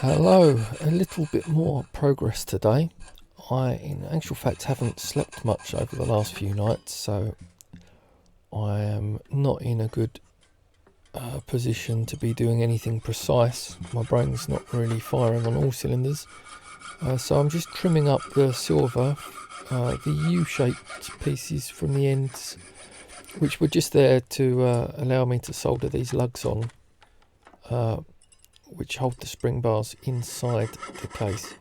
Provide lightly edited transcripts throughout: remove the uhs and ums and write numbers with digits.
Hello, a little bit more progress today. I, in actual fact, haven't slept much over the last few nights, so I am not in a good position to be doing anything precise. My brain's not really firing on all cylinders, so I'm just trimming up the silver, the U-shaped pieces from the ends, which were just there to allow me to solder these lugs on, which hold the spring bars inside the case.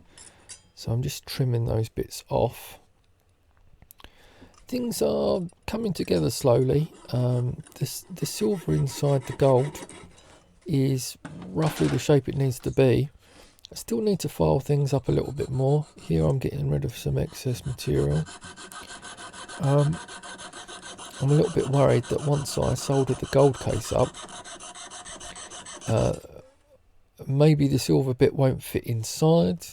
So I'm just trimming those bits off. Things are coming together slowly. The silver inside the gold is roughly the shape it needs to be. I still need to file things up a little bit more. Here I'm getting rid of some excess material. I'm a little bit worried that once I solder the gold case up, maybe the silver bit won't fit inside.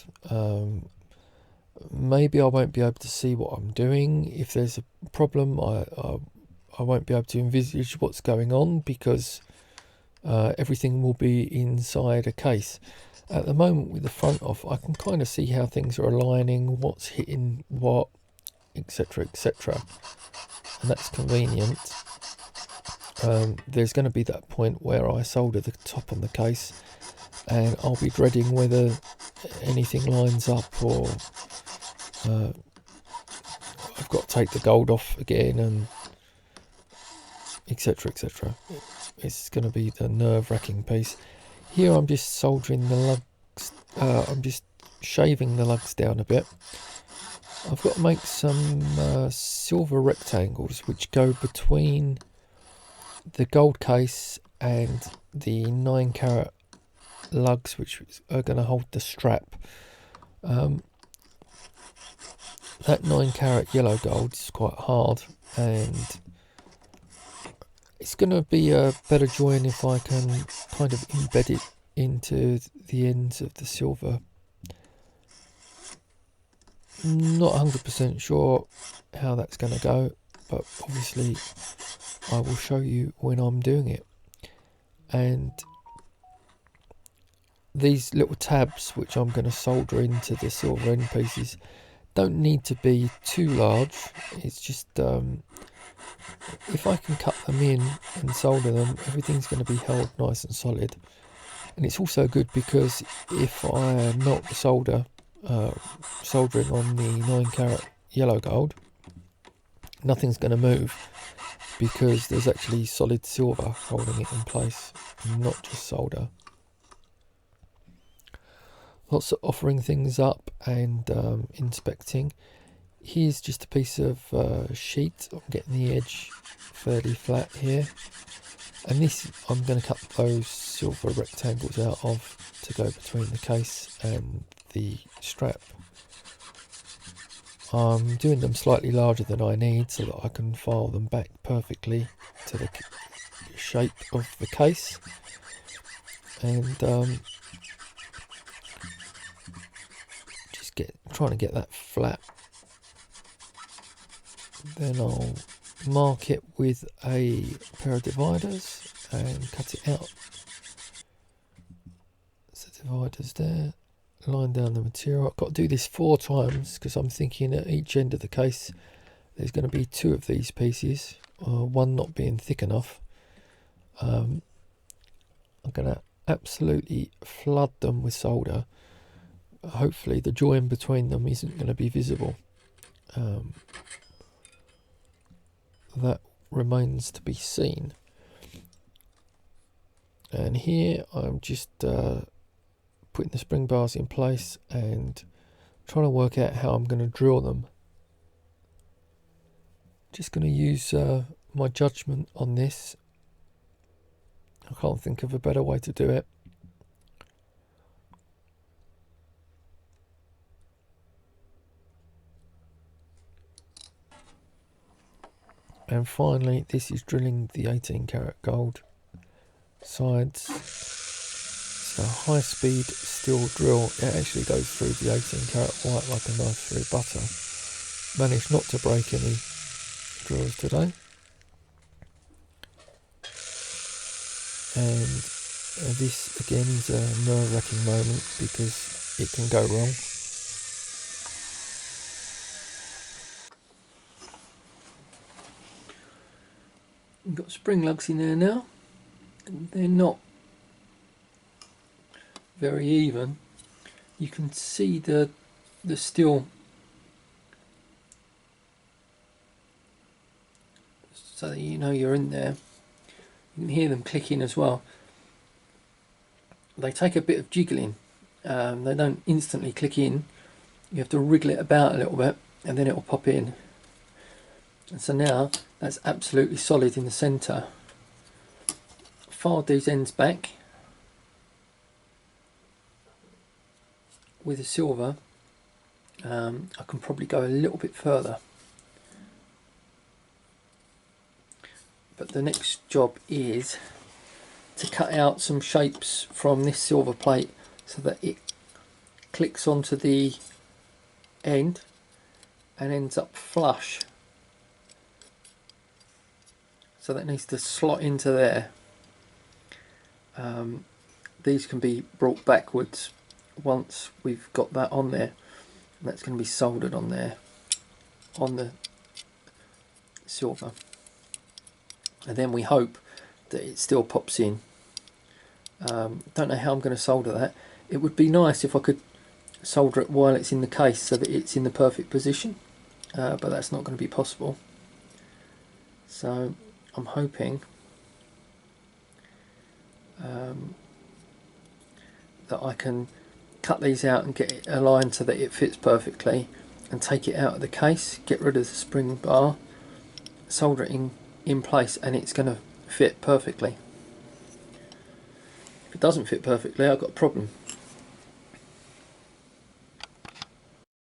Maybe I won't be able to see what I'm doing. If there's a problem, I won't be able to envisage what's going on because everything will be inside a case. At the moment with the front off, I can kind of see how things are aligning, what's hitting what, etc, etc, and that's convenient. There's going to be that point where I solder the top on the case and I'll be dreading whether anything lines up or I've got to take the gold off again and etc, etc. It's going to be the nerve-wracking piece. Here I'm just soldering the lugs, I'm just shaving the lugs down a bit. I've got to make some silver rectangles which go between the gold case and the 9-carat lugs which are going to hold the strap. That 9-carat yellow gold is quite hard and it's going to be a better join if I can kind of embed it into the ends of the silver. Not 100% sure how that's going to go, but obviously I will show you when I'm doing it. And these little tabs which I'm going to solder into the silver end pieces don't need to be too large. It's just if I can cut them in and solder them, everything's going to be held nice and solid. And it's also good because if I melt the solder, soldering on the 9-carat yellow gold, nothing's going to move because there's actually solid silver holding it in place, not just solder. Lots of offering things up and inspecting. Here's just a piece of sheet. I'm getting the edge fairly flat here. And this I'm going to cut those silver rectangles out of to go between the case and the strap. I'm doing them slightly larger than I need so that I can file them back perfectly to the shape of the case. And just trying to get that flat. Then I'll mark it with a pair of dividers and cut it out. So dividers there, line down the material. I've got to do this 4 times because I'm thinking at each end of the case there's going to be 2 of these pieces, one not being thick enough. I'm going to absolutely flood them with solder. Hopefully the join between them isn't going to be visible. That remains to be seen. And here I'm just putting the spring bars in place and trying to work out how I'm going to drill them. Just going to use my judgment on this. I can't think of a better way to do it. And finally, this is drilling the 18-carat gold sides. It's a high-speed steel drill. It actually goes through the 18-carat white like a knife through butter. Managed not to break any drills today. And This again is a nerve-wracking moment because it can go wrong. We've got spring lugs in there now. They're not very even. You can see the steel, so that you know you're in there. You can hear them clicking as well. They take a bit of jiggling. They don't instantly click in. You have to wriggle it about a little bit and then it will pop in. And so now that's absolutely solid in the centre. Filed these ends back with a silver. I can probably go a little bit further. But the next job is to cut out some shapes from this silver plate so that it clicks onto the end and ends up flush. So that needs to slot into there. These can be brought backwards once we've got that on there. And that's going to be soldered on there, on the silver. And then we hope that it still pops in. Don't know how I'm going to solder that. It would be nice if I could solder it while it's in the case so that it's in the perfect position, but that's not going to be possible. So I'm hoping that I can cut these out and get it aligned so that it fits perfectly, and take it out of the case, get rid of the spring bar, solder it in place, and it's going to fit perfectly. If it doesn't fit perfectly, I've got a problem.